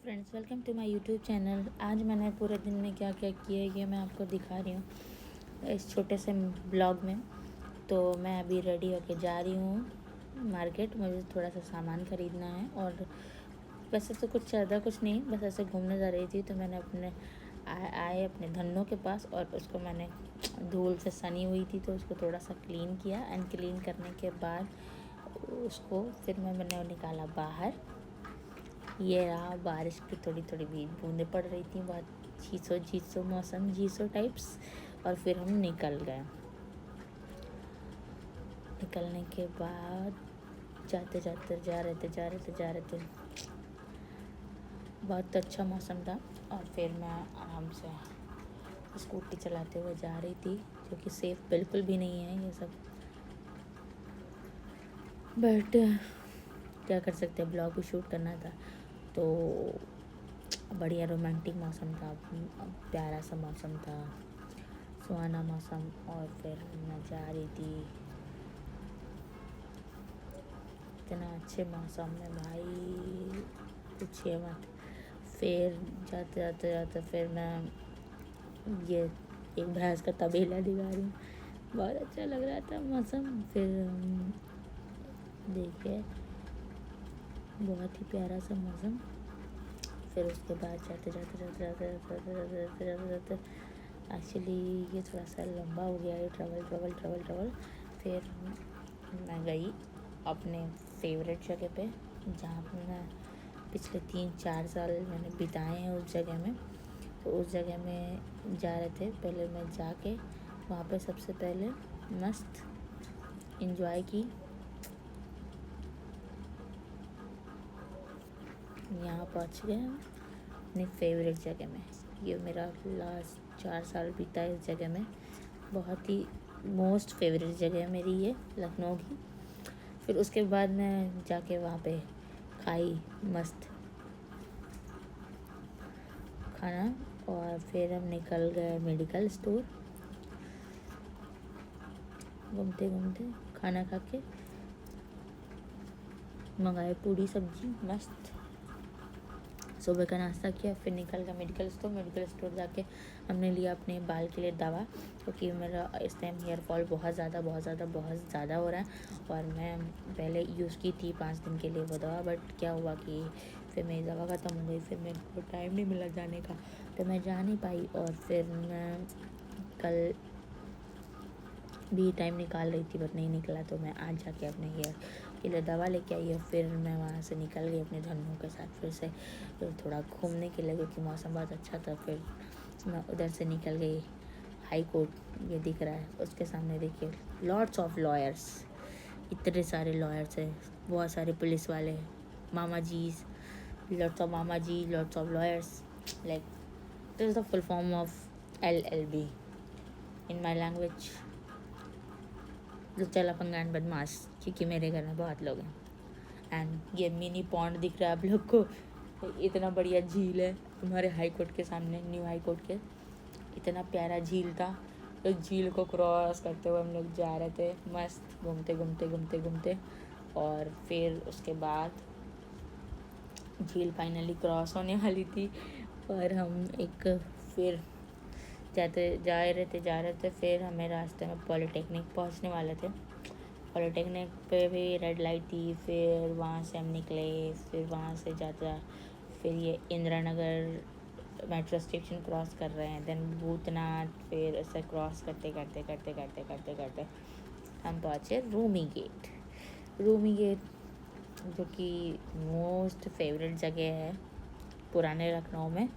Friends, welcome to my YouTube channel. आज मैंने पूरे दिन में क्या क्या किया ये मैं आपको दिखा रही हूँ इस छोटे से ब्लॉग में। तो मैं अभी रेडी होके जा रही हूँ मार्केट। मुझे थोड़ा सा सामान ख़रीदना है और वैसे तो कुछ ज़्यादा कुछ नहीं, बस ऐसे घूमने जा रही थी। तो मैंने आए अपने धन्नों के पास और उसको मैंने धूल से सनी हुई थी तो उसको थोड़ा सा क्लीन किया। एंड क्लीन करने के बाद उसको फिर मैंने निकाला बाहर। ये रहा, बारिश की थोड़ी थोड़ी भी बूंदें पड़ रही थी, बहुत झीसो मौसम, झीसो टाइप्स। और फिर हम निकल गए। निकलने के बाद जाते जाते जा रहे थे। बहुत अच्छा मौसम था। और फिर मैं आराम से स्कूटी चलाते हुए जा रही थी, जो कि सेफ़ बिल्कुल भी नहीं है ये सब, बट क्या कर सकते हैं, ब्लॉग भी शूट करना था। तो बढ़िया रोमांटिक मौसम था, प्यारा सा मौसम था, सुहाना मौसम। और फिर मैं जा रही थी इतना अच्छे मौसम में, भाई पूछिए मत। फिर जाते फिर मैं ये एक भैंस का तबेला दिखा रही हूँ, बहुत अच्छा लग रहा था मौसम। फिर देखिए बहुत ही प्यारा सा मौसम। फिर उसके बाद जाते एक्चुअली ये थोड़ा सा लंबा हो गया है, ट्रैवल। फिर मैं गई अपने फेवरेट जगह पे, जहाँ पर मैं पिछले 3-4 साल मैंने बिताए हैं उस जगह में। तो उस जगह में जा रहे थे, पहले मैं जाके वहाँ पे सबसे पहले मस्त एंजॉय की। यहाँ पहुँच गए हम अपनी फेवरेट जगह में। ये मेरा लास्ट 4 साल बीता है इस जगह में। बहुत ही मोस्ट फेवरेट जगह है मेरी ये, लखनऊ की। फिर उसके बाद मैं जाके वहाँ पे खाई मस्त खाना। और फिर हम निकल गए मेडिकल स्टोर, घूमते खाना खा के मंगाए पूड़ी सब्जी मस्त। सुबह का नाश्ता किया, फिर निकल गया मेडिकल स्टोर जाके हमने लिया अपने बाल के लिए दवा, क्योंकि मेरा इस टाइम हेयर फॉल बहुत ज़्यादा हो रहा है। और मैं पहले यूज़ की थी 5 दिन के लिए वो दवा, बट क्या हुआ कि फिर मेरी दवा ख़त्म हो गई। फिर मेरे को टाइम नहीं मिला जाने का, तो मैं जा नहीं पाई। और फिर मैं कल भी टाइम निकाल रही थी बट नहीं निकला, तो मैं आज जाके अपने हेयर के लिए दवा लेके आई। और फिर मैं वहाँ से निकल गई अपने धन्नों के साथ फिर से थोड़ा घूमने के लिए, क्योंकि मौसम बहुत अच्छा था। फिर मैं उधर से निकल गई हाई कोर्ट, ये दिख रहा है उसके सामने, देखिए लॉट्स ऑफ लॉयर्स, इतने सारे लॉयर्स हैं, बहुत सारे पुलिस वाले, मामा जी, lots of lawyers. Like this is the full form of LLB in my language, लुच्चा लफंगान बदमाश, क्योंकि मेरे घर में बहुत लोग हैं। एंड ये मिनी पॉन्ड दिख रहा है आप लोग को, इतना बढ़िया झील है हमारे हाई कोर्ट के सामने, न्यू हाई कोर्ट के। इतना प्यारा झील था, तो झील को क्रॉस करते हुए हम लोग जा रहे थे मस्त, घूमते। और फिर उसके बाद झील फाइनली क्रॉस होने वाली थी और हम एक फिर जा रहे थे। फिर हमें रास्ते में पॉलीटेक्निक पहुंचने वाले थे। पॉलीटेक्निक पे भी रेड लाइट थी। फिर वहाँ से हम निकले, फिर वहाँ से जाता फिर ये Indira Nagar metro station cross कर रहे हैं, देन भूतनाथ। फिर ऐसे क्रॉस करते हम पहुँचे रूमी गेट, जो कि मोस्ट फेवरेट जगह है पुराने लखनऊ में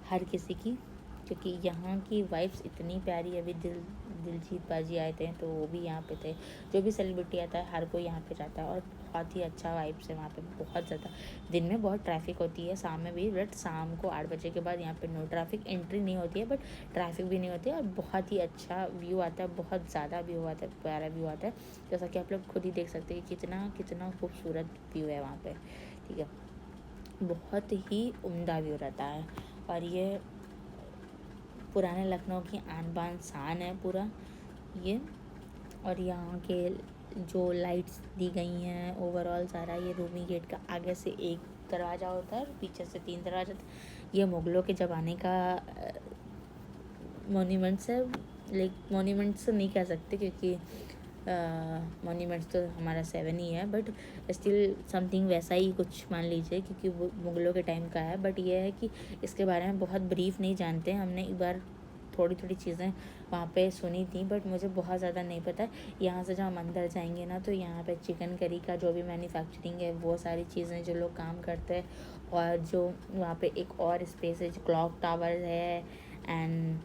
हर किसी की, क्योंकि यहाँ की वाइब्स इतनी प्यारी है। अभी दिलजीत बाजी आए थे तो वो भी यहाँ पे थे। जो भी सेलिब्रिटी आता है हर कोई यहाँ पे जाता है और बहुत ही अच्छा वाइब्स है वहाँ पे। बहुत ज़्यादा दिन में बहुत ट्रैफिक होती है, शाम में भी, बट शाम को 8 बजे के बाद यहाँ पे नो ट्रैफिक, एंट्री नहीं होती है बट ट्रैफिक भी नहीं होती है। और बहुत ही अच्छा व्यू आता है, बहुत ज़्यादा व्यू आता है, प्यारा व्यू आता है, जैसा कि आप लोग खुद ही देख सकते हैं कितना खूबसूरत व्यू है वहाँ पर। ठीक है, बहुत ही उम्दा व्यू रहता है। और ये पुराने लखनऊ की आन बान शान है पूरा ये। और यहाँ के जो लाइट्स दी गई हैं ओवरऑल सारा, ये रूमी गेट का आगे से एक दरवाज़ा होता है और पीछे से 3 दरवाज़ा था। ये मुग़लों के ज़माने का मोन्यूमेंट्स है, लाइक मोन्यूमेंट्स तो नहीं कह सकते क्योंकि मोन्यूमेंट्स तो हमारा 7 ही है, बट स्टिल समथिंग वैसा ही कुछ मान लीजिए क्योंकि वो मुग़लों के टाइम का है। बट ये है कि इसके बारे में बहुत ब्रीफ नहीं जानते। हमने एक बार थोड़ी थोड़ी चीज़ें वहाँ पे सुनी थी, बट मुझे बहुत ज़्यादा नहीं पता। यहाँ से जब हम अंदर जाएंगे ना, तो यहाँ पे चिकन करी का जो भी मैन्युफैक्चरिंग है, वो सारी चीज़ें जो लोग काम करते हैं, और जो वहाँ पे एक और स्पेस है जो क्लॉक टावर है, एंड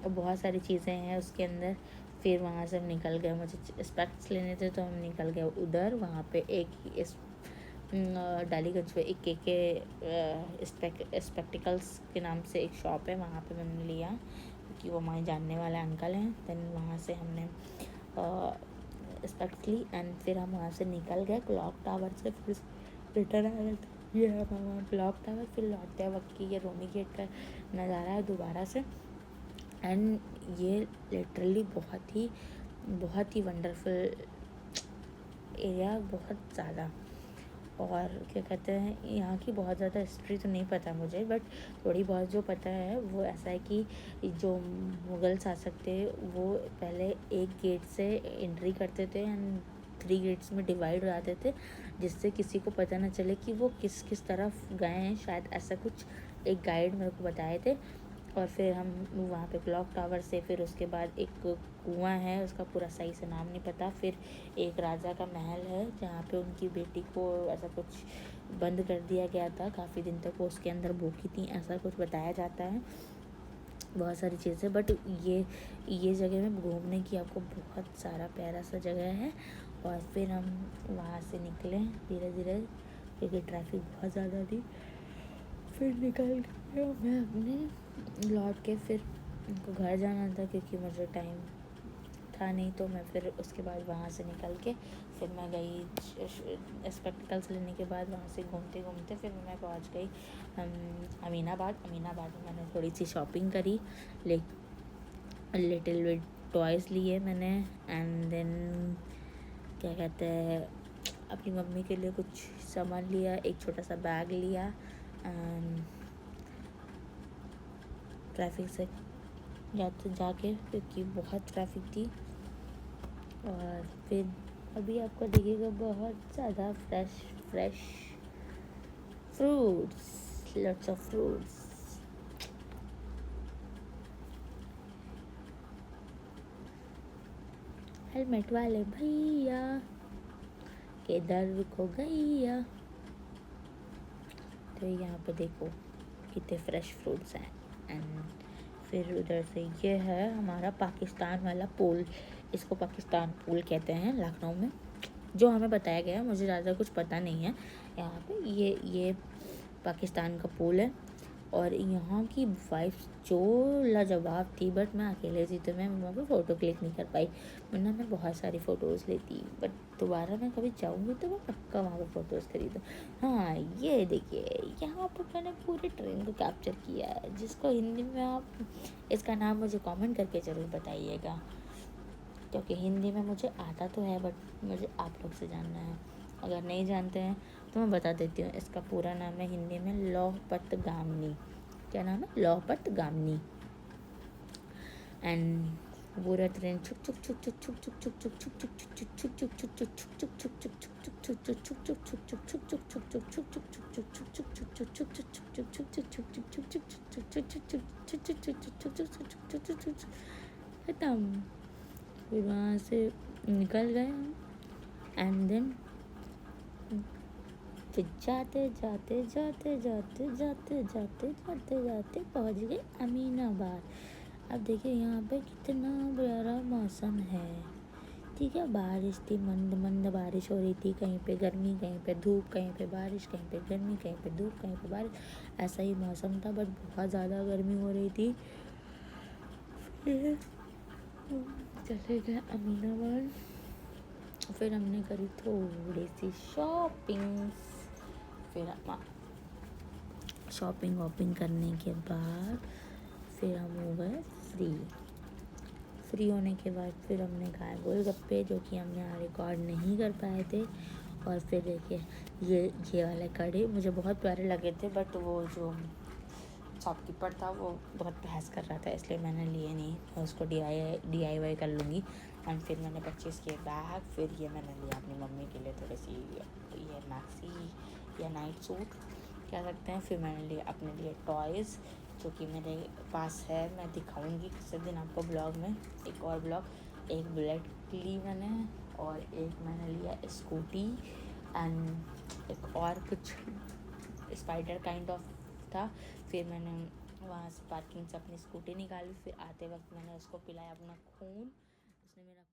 बहुत सारी चीज़ें हैं उसके अंदर। फिर वहाँ से हम निकल गए, मुझे स्पेक्ट्स लेने थे तो हम निकल गए उधर। वहाँ पे एक इस डालीगंज पे एक के स्पेक्टिकल्स के नाम से एक शॉप है, वहाँ पे मैंने लिया क्योंकि वो हमारे जानने वाले अंकल हैं। देन वहाँ से हमने स्पेक्ट्स ली एंड फिर हम वहाँ से निकल गए क्लॉक टावर से। फिर रिटर्न आ गए थे, ये है वहाँ क्लॉक टावर। फिर लौटते वक्त की ये रोमी गेट का नज़ारा है दोबारा से, एंड ये लिटरली बहुत ही वंडरफुल एरिया, बहुत ज़्यादा। और क्या कहते हैं, यहाँ की बहुत ज़्यादा हिस्ट्री तो नहीं पता मुझे, बट थोड़ी बहुत जो पता है वो ऐसा है कि जो मुग़ल शासक थे वो पहले एक गेट से एंट्री करते थे एंड 3 गेट्स में डिवाइड हो जाते थे, जिससे किसी को पता ना चले कि वो किस किस तरफ गए हैं। शायद ऐसा कुछ एक गाइड मेरे को बताए थे। और फिर हम वहाँ पे क्लॉक टावर से, फिर उसके बाद एक कुआं है, उसका पूरा सही से नाम नहीं पता। फिर एक राजा का महल है जहाँ पे उनकी बेटी को ऐसा कुछ बंद कर दिया गया था, काफ़ी दिन तक वो उसके अंदर भूखी थी, ऐसा कुछ बताया जाता है। बहुत सारी चीज़ें, बट ये जगह में घूमने की आपको बहुत सारा प्यारा सा जगह है। और फिर हम वहाँ से निकले धीरे धीरे क्योंकि ट्रैफिक बहुत ज़्यादा थी। फिर निकल गया मैं अपने लौट के, फिर उनको घर जाना था क्योंकि मुझे टाइम था नहीं, तो मैं फिर उसके बाद वहाँ से निकल के फिर मैं गई स्पेक्टिकल्स लेने के बाद वहाँ से घूमते घूमते फिर मैं पहुँच गई अमीनाबाद में मैंने थोड़ी सी शॉपिंग करी, लिटिल बिट टॉयज़ लिए मैंने, एंड देन क्या कहते हैं अपनी मम्मी के लिए कुछ सामान लिया, एक छोटा सा बैग लिया। ट्रैफिक से जाके क्योंकि बहुत ट्रैफिक थी। और फिर अभी आपको दिखेगा बहुत ज़्यादा fresh fruits, lots of fruits. Helmet वाले भैया किधर को गैया। तो यहाँ पे देखो कितने फ्रेश फ्रूट्स हैं। एंड फिर उधर से ये है हमारा पाकिस्तान वाला पुल, इसको पाकिस्तान पुल कहते हैं लखनऊ में, जो हमें बताया गया है, मुझे ज़्यादा कुछ पता नहीं है। यहाँ पे ये पाकिस्तान का पुल है। और यहाँ की वाइफ जो लाजवाब थी, बट मैं अकेले थी तो मैं वहाँ पे फ़ोटो क्लिक नहीं कर पाई, वरना मैं बहुत सारी फ़ोटोज़ लेती। बट दोबारा मैं कभी जाऊँगी तो मैं पक्का वहाँ पे फ़ोटोज़ खरीदूँ। हाँ ये देखिए यहाँ पर मैंने पूरे ट्रेन को कैप्चर किया है, जिसको हिंदी में आप इसका नाम मुझे कमेंट करके ज़रूर बताइएगा, क्योंकि हिंदी में मुझे आता तो है बट मुझे आप लोग से जानना है। अगर नहीं जानते हैं तो मैं बता देती हूँ, इसका पूरा नाम है हिंदी में लौहपत गामिनी। क्या नाम है? लौहपत गामिनी। एंड पूरा ट्रेन छुक छुक छुक छुक छुक छुक छुक छुक छुक छुक छुक छुक छुक छुक छुक छुक छुक खत्म। फिर वहाँ से निकल गए हम, एंड देन फिर जाते जाते पहुँच गए अमीनाबाद। अब देखिए यहाँ पे कितना प्यारा मौसम है, ठीक है। बारिश थी, मंद मंद बारिश हो रही थी, कहीं पे गर्मी कहीं पे धूप, कहीं पे बारिश कहीं पे गर्मी, कहीं पे धूप कहीं पे बारिश, ऐसा ही मौसम था। बट बहुत ज़्यादा गर्मी हो रही थी। फिर चले गए अमीनाबाद, फिर हमने करी थोड़ी सी शॉपिंग। फिर हम शॉपिंग वॉपिंग करने के बाद फिर हम हो गए फ्री होने के बाद फिर हमने खाए गोलगप्पे, जो कि हम यहाँ रिकॉर्ड नहीं कर पाए थे। और फिर देखिए ये वाले कड़े मुझे बहुत प्यारे लगे थे, बट वो जो शॉपकीपर था वो बहुत बहस कर रहा था, इसलिए मैंने लिए नहीं। मैं उसको DIY कर लूँगी। एंड फिर मैंने परचेज़ किए बैग। फिर ये मैंने लिया अपनी मम्मी के लिए थोड़ी सी ये मैक्सी या नाइट सूट कह सकते हैं। फिर मैंने लिया अपने लिए टॉयज़, जो कि मेरे पास है, मैं दिखाऊंगी किसी दिन आपको ब्लॉग में, एक और ब्लॉग। एक बुलेट ली मैंने, और एक मैंने लिया स्कूटी, एंड एक और कुछ स्पाइडर काइंड ऑफ था। फिर मैंने वहाँ से पार्किंग से अपनी स्कूटी निकाली। फिर आते वक्त मैंने उसको पिलाया अपना खून, उसने मेरा